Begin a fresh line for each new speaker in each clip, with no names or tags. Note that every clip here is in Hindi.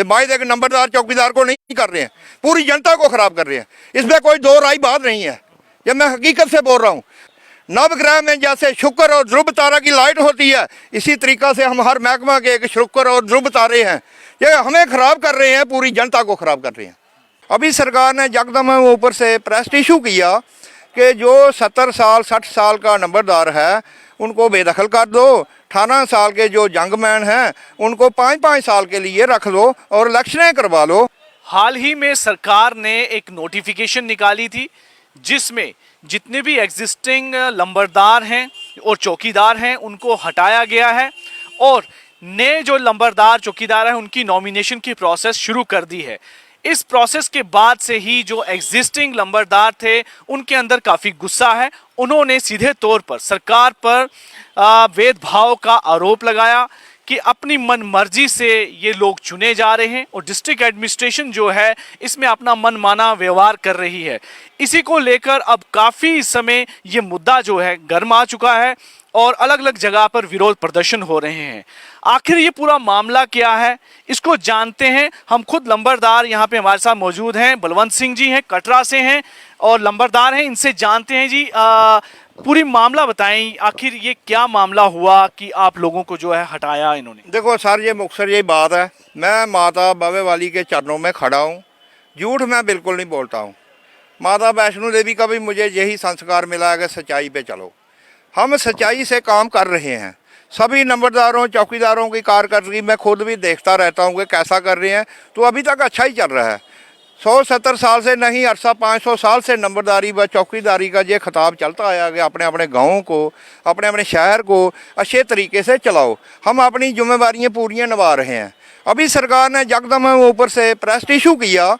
ये वायदे के नंबरदार चौकीदार को नहीं कर रहे हैं, पूरी जनता को खराब कर रहे हैं। इसमें कोई दो राय बात नहीं है, ये मैं हकीकत से बोल रहा हूँ। नवग्रह में जैसे शुक्र और ध्रुव तारा की लाइट होती है, इसी तरीका से हम हर महकमा के एक शुक्र और ध्रुव तारे हैं। ये हमें खराब कर रहे हैं, पूरी जनता को खराब कर रहे हैं। अभी सरकार ने यकदम ऊपर से प्रेस इशू किया कि जो 70 साल 60 साल का नंबरदार है उनको बेदखल कर दो, 18 साल के जो जंगमैन हैं उनको 5-5 साल के लिए रख लो और इलेक्शनें करवा लो।
हाल ही में सरकार ने एक नोटिफिकेशन निकाली थी जिसमें जितने भी एग्जिस्टिंग लंबरदार हैं और चौकीदार हैं उनको हटाया गया है और नए जो लंबरदार चौकीदार हैं उनकी नॉमिनेशन की प्रोसेस शुरू कर दी है। इस प्रोसेस के बाद से ही जो एग्जिस्टिंग लंबरदार थे उनके अंदर काफ़ी गुस्सा है। उन्होंने सीधे तौर पर सरकार पर भेदभाव का आरोप लगाया कि अपनी मन मर्जी से ये लोग चुने जा रहे हैं और डिस्ट्रिक्ट एडमिनिस्ट्रेशन जो है इसमें अपना मनमाना व्यवहार कर रही है। इसी को लेकर अब काफ़ी इस समय ये मुद्दा जो है गर्म आ चुका है और अलग अलग जगह पर विरोध प्रदर्शन हो रहे हैं। आखिर ये पूरा मामला क्या है, इसको जानते हैं। हम खुद लंबरदार यहाँ पे हमारे साथ मौजूद हैं। बलवंत सिंह जी हैं, कटरा से हैं और लंबरदार हैं, इनसे जानते हैं जी पूरी मामला बताएं। आखिर ये क्या मामला हुआ कि आप लोगों को जो है हटाया इन्होंने?
देखो सर, ये मुख्तर यही बात है, मैं माता बाबे वाली के चरणों में खड़ा हूँ, झूठ मैं बिल्कुल नहीं बोलता हूँ। माता वैष्णो देवी का भी मुझे यही संस्कार मिला है कि सच्चाई पे चलो। हम सच्चाई से काम कर रहे हैं। सभी नंबरदारों चौकीदारों की कारकर्दगी मैं खुद भी देखता रहता हूँ कि कैसा कर रहे हैं, तो अभी तक अच्छा ही चल रहा है। 170 साल से नहीं, अरसा 500 साल से नंबरदारी व चौकीदारी का ये खिताब चलता आया कि अपने अपने गाँव को, अपने अपने शहर को अच्छे तरीके से चलाओ। हम अपनी जिम्मेवारियाँ पूरी निभा रहे हैं। अभी सरकार ने यकदम ऊपर से प्रेस इशू किया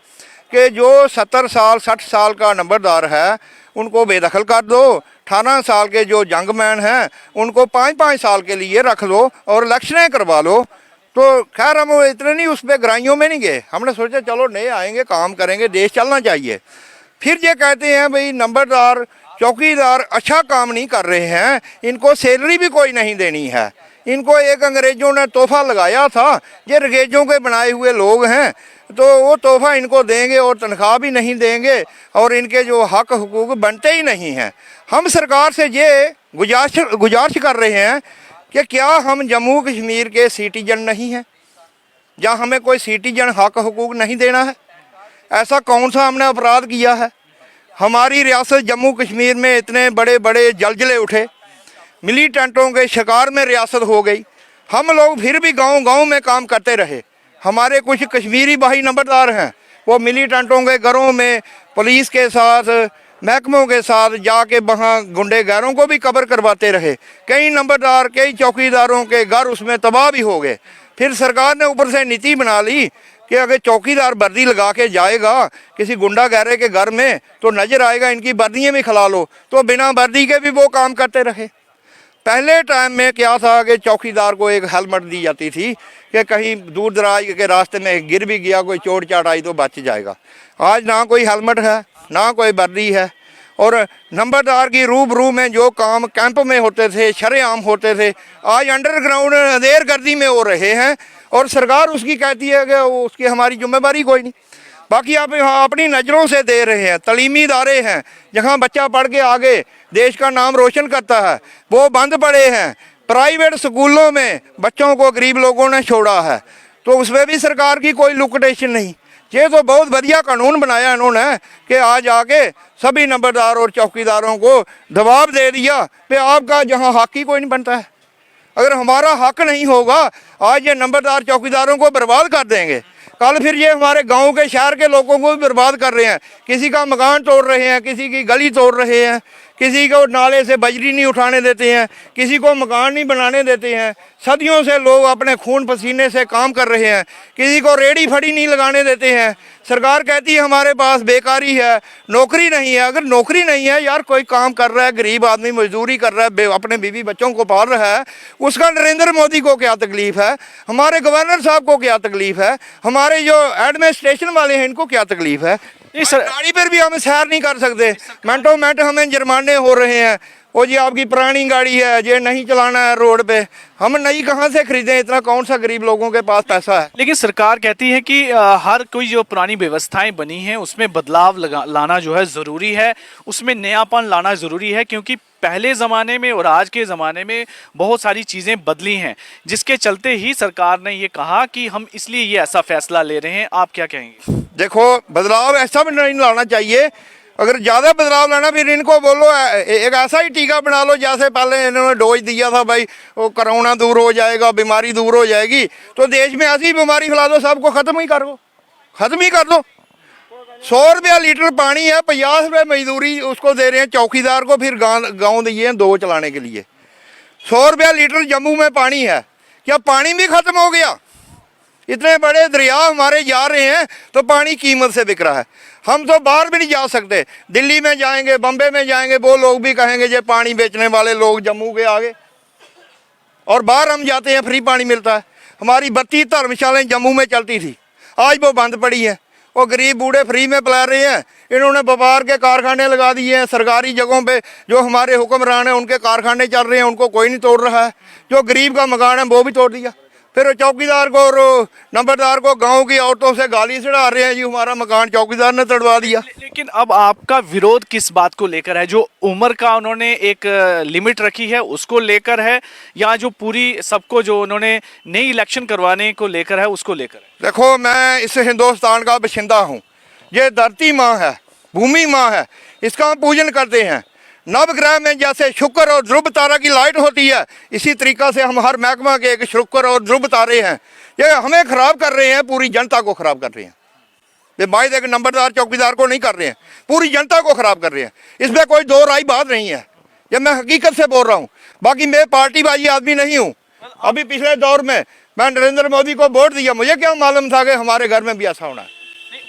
कि जो 70 साल 60 साल का नंबरदार है उनको बेदखल कर दो, 18 साल के जो जंगमैन हैं उनको 5-5 साल के लिए रख लो और इलेक्शनें करवा लो। तो खैर हम इतने नहीं उस पर गहराइयों में नहीं गए, हमने सोचा चलो नए आएंगे, काम करेंगे, देश चलना चाहिए। फिर ये कहते हैं भाई नंबरदार चौकीदार अच्छा काम नहीं कर रहे हैं, इनको सैलरी भी कोई नहीं देनी है। इनको एक अंग्रेज़ों ने तोहफा लगाया था, ये अंग्रेज़ों के बनाए हुए लोग हैं, तो वो तोहफा इनको देंगे और तनख्वाह भी नहीं देंगे और इनके जो हक हुकूक बनते ही नहीं हैं। हम सरकार से ये गुजारिश कर रहे हैं कि क्या हम जम्मू कश्मीर के सिटीजन नहीं हैं, या हमें कोई सिटीजन हक हुकूक नहीं देना है? ऐसा कौन सा हमने अपराध किया है? हमारी रियासत जम्मू कश्मीर में इतने बड़े बड़े जलजले उठे, मिलिटेंटों के शिकार में रियासत हो गई, हम लोग फिर भी गांव-गांव में काम करते रहे। हमारे कुछ कश्मीरी भाई नंबरदार हैं, वो मिलिटेंटों के घरों में पुलिस के साथ, महकमों के साथ जाके वहाँ गुंडेगारों को भी कवर करवाते रहे। कई नंबरदार, कई चौकीदारों के घर उसमें तबाह भी हो गए। फिर सरकार ने ऊपर से नीति बना ली कि अगर चौकीदार वर्दी लगा के जाएगा किसी गुंडागर्दे के घर में तो नज़र आएगा इनकी वर्दियाँ भी खिला लो, तो बिना वर्दी के भी वो काम करते रहे। पहले टाइम में क्या था कि चौकीदार को एक हेलमेट दी जाती थी कि कहीं दूर दराज के रास्ते में गिर भी गया, कोई चोट चाट आई तो बच जाएगा। आज ना कोई हेलमेट है, ना कोई वर्दी है, और नंबरदार की रूबरू में जो काम कैंप में होते थे, शरेआम होते थे, आज अंडरग्राउंड अंधेर गर्दी में हो रहे हैं और सरकार उसकी कहती है कि उसकी हमारी जिम्मेवारी कोई नहीं। बाकी आप अपनी नज़रों से दे रहे हैं। तलीमी इदारे हैं जहाँ बच्चा पढ़ के आगे देश का नाम रोशन करता है, वो बंद पड़े हैं। प्राइवेट स्कूलों में बच्चों को गरीब लोगों ने छोड़ा है, तो उसमें भी सरकार की कोई लुकटेशन नहीं। ये तो बहुत बढ़िया कानून बनाया इन्होंने कि आज आके सभी नंबरदार और चौकीदारों को दबाव दे दिया कि आपका जहाँ हक ही कोई नहीं बनता है। अगर हमारा हक नहीं होगा, आज ये नंबरदार चौकीदारों को बर्बाद कर देंगे, कल फिर ये हमारे गांव के शहर के लोगों को भी बर्बाद कर रहे हैं। किसी का मकान तोड़ रहे हैं, किसी की गली तोड़ रहे हैं, किसी को नाले से बजरी नहीं उठाने देते हैं, किसी को मकान नहीं बनाने देते हैं। सदियों से लोग अपने खून पसीने से काम कर रहे हैं, किसी को रेड़ी फड़ी नहीं लगाने देते हैं। सरकार कहती है हमारे पास बेकारी है, नौकरी नहीं है। अगर नौकरी नहीं है यार, कोई काम कर रहा है, गरीब आदमी मजदूरी कर रहा है, अपने बीवी बच्चों को पाल रहा है, उसका नरेंद्र मोदी को क्या तकलीफ है, हमारे गवर्नर साहब को क्या तकलीफ है, हमारे जो एडमिनिस्ट्रेशन वाले हैं इनको क्या तकलीफ है? गाड़ी पर भी हम सैर नहीं कर सकते, मिनटों मिनट हमें जुर्माने हो रहे हैं। वो जी आपकी पुरानी गाड़ी है, ये नहीं चलाना है रोड पे। हम नई कहाँ से खरीदें, इतना कौन सा गरीब लोगों के पास पैसा है।
लेकिन सरकार कहती है कि हर कोई जो पुरानी व्यवस्थाएं बनी हैं उसमें बदलाव लाना जो है ज़रूरी है, उसमें नयापन लाना ज़रूरी है, क्योंकि पहले ज़माने में और आज के ज़माने में बहुत सारी चीज़ें बदली हैं, जिसके चलते ही सरकार ने ये कहा कि हम इसलिए ये ऐसा फैसला ले रहे हैं। आप क्या कहेंगे?
देखो, बदलाव ऐसा भी नहीं लाना चाहिए। अगर ज़्यादा बदलाव लाना, फिर इनको बोलो एक ऐसा ही टीका बना लो जैसे पहले इन्होंने डोज दिया था, भाई वो कोरोना दूर हो जाएगा, बीमारी दूर हो जाएगी। तो देश में ऐसी बीमारी फैला दो, सबको ख़त्म ही कर दो, ख़त्म ही कर दो। 100 रुपया लीटर पानी है, 50 रुपये मजदूरी उसको दे रहे हैं चौकीदार को, फिर गाँव दिए हैं 2 चलाने के लिए। 100 रुपया लीटर जम्मू में पानी है, क्या पानी भी ख़त्म हो गया? इतने बड़े दरिया हमारे जा रहे हैं तो पानी कीमत से बिक रहा है। हम तो बाहर भी नहीं जा सकते, दिल्ली में जाएंगे, बम्बे में जाएंगे, वो लोग भी कहेंगे ये पानी बेचने वाले लोग जम्मू के आगे। और बाहर हम जाते हैं, फ्री पानी मिलता है। हमारी 32 धर्मशालाएं जम्मू में चलती थी, आज वो बंद पड़ी हैं। वो गरीब बूढ़े फ्री में पिला रहे हैं। इन्होंने व्यापार के कारखाने लगा दिए हैं सरकारी जगहों पे। जो हमारे हुक्मरान हैं उनके कारखाने चल रहे हैं, उनको कोई नहीं तोड़ रहा है। जो गरीब का मकान है वो भी तोड़ दिया। फिर चौकीदार को और नंबरदार को गांव की औरतों से गाली चढ़ा रहे हैं, जी हमारा मकान चौकीदार ने तोड़वा दिया।
लेकिन अब आपका विरोध किस बात को लेकर है? जो उम्र का उन्होंने एक लिमिट रखी है उसको लेकर है, या जो पूरी सबको जो उन्होंने नई इलेक्शन करवाने को लेकर है उसको लेकर है?
देखो, मैं इस हिंदुस्तान का बाशिंदा हूँ। ये धरती माँ है, भूमि माँ है, इसका हम पूजन करते हैं। नवग्रह में जैसे शुक्र और ध्रुव तारा की लाइट होती है, इसी तरीक़ा से हम हर महकमा के एक शुक्र और ध्रुव तारे हैं। ये हमें ख़राब कर रहे हैं, पूरी जनता को ख़राब कर रहे हैं। ये बाइद एक नंबरदार चौकीदार को नहीं कर रहे हैं, पूरी जनता को ख़राब कर रहे हैं। इसमें कोई दो राय बात नहीं है, ये मैं हकीकत से बोल रहा हूँ। बाकी मैं पार्टीबाजी आदमी नहीं हूँ। अभी पिछले दौर में मैं नरेंद्र मोदी को वोट दिया, मुझे क्या मालूम था कि हमारे घर में भी ऐसा होना है।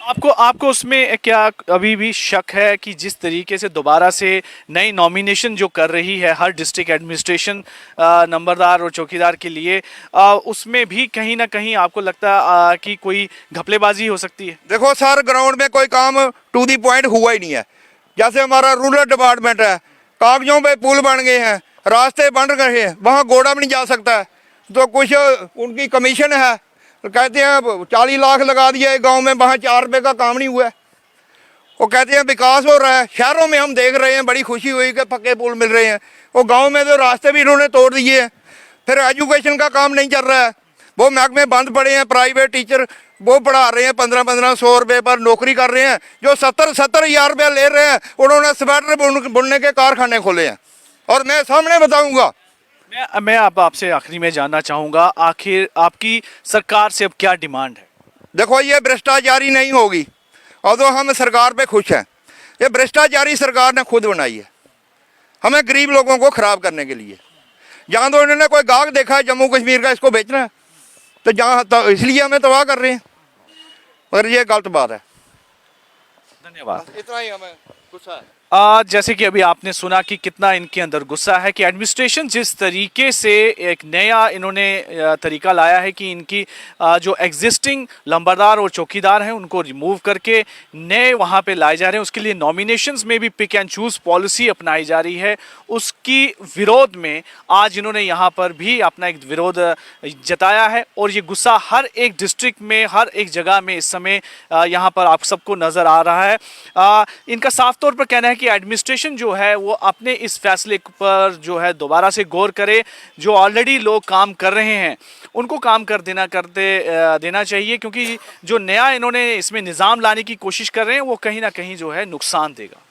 आपको उसमें क्या अभी भी शक है कि जिस तरीके से दोबारा से नई नॉमिनेशन जो कर रही है हर डिस्ट्रिक्ट एडमिनिस्ट्रेशन नंबरदार और चौकीदार के लिए, उसमें भी कहीं ना कहीं आपको लगता है कि कोई घपलेबाजी हो सकती है?
देखो सर, ग्राउंड में कोई काम टू दी पॉइंट हुआ ही नहीं है। जैसे हमारा रूरल डिपार्टमेंट है, कागजों पे पुल बन गए हैं, रास्ते बन रहे हैं, वहाँ घोड़ा भी नहीं जा सकता है। तो कुछ उनकी कमीशन है, तो कहते हैं 40 लाख लगा दिया गांव में, वहाँ 4 रुपये का काम नहीं हुआ है। वो कहते हैं विकास हो रहा है। शहरों में हम देख रहे हैं, बड़ी खुशी हुई कि पक्के पुल मिल रहे हैं। वो गांव में तो रास्ते भी इन्होंने तोड़ दिए हैं। फिर एजुकेशन का काम नहीं चल रहा है, वो महकमे बंद पड़े हैं। प्राइवेट टीचर वो पढ़ा रहे हैं, 1500 रुपये पर नौकरी कर रहे हैं। जो 70 हज़ार रुपया ले रहे हैं, उन्होंने स्वेटर बुनने के कारखाने खोले हैं। और मैं सामने बताऊँगा।
मैं आपसे आखिरी में जानना चाहूँगा, आखिर आपकी सरकार से अब क्या डिमांड है?
देखो, ये भ्रष्टाचारी नहीं होगी, और तो हम सरकार पे खुश हैं। ये भ्रष्टाचारी सरकार ने खुद बनाई है, हमें गरीब लोगों को ख़राब करने के लिए। जहाँ तो इन्होंने कोई गाहक देखा है जम्मू कश्मीर का, इसको बेचना है, तो जहाँ तो इसलिए हमें तबाह कर रहे हैं। मगर ये गलत बात है।
धन्यवाद।
इतना ही हमें गुस्सा है।
जैसे कि अभी आपने सुना कि कितना इनके अंदर गुस्सा है कि एडमिनिस्ट्रेशन जिस तरीके से एक नया इन्होंने तरीका लाया है कि इनकी जो एग्जिस्टिंग लंबरदार और चौकीदार हैं उनको रिमूव करके नए वहाँ पे लाए जा रहे हैं। उसके लिए नॉमिनेशंस में भी पिक एंड चूज़ पॉलिसी अपनाई जा रही है। उसकी विरोध में आज इन्होंने यहाँ पर भी अपना एक विरोध जताया है, और ये गुस्सा हर एक डिस्ट्रिक्ट में, हर एक जगह में इस समय यहाँ पर आप सबको नज़र आ रहा है। इनका साफ तौर पर कहना है कि एडमिनिस्ट्रेशन जो है वो अपने इस फैसले पर जो है दोबारा से गौर करे। जो ऑलरेडी लोग काम कर रहे हैं उनको काम कर देना चाहिए, क्योंकि जो नया इन्होंने इसमें निज़ाम लाने की कोशिश कर रहे हैं वो कहीं ना कहीं जो है नुकसान देगा।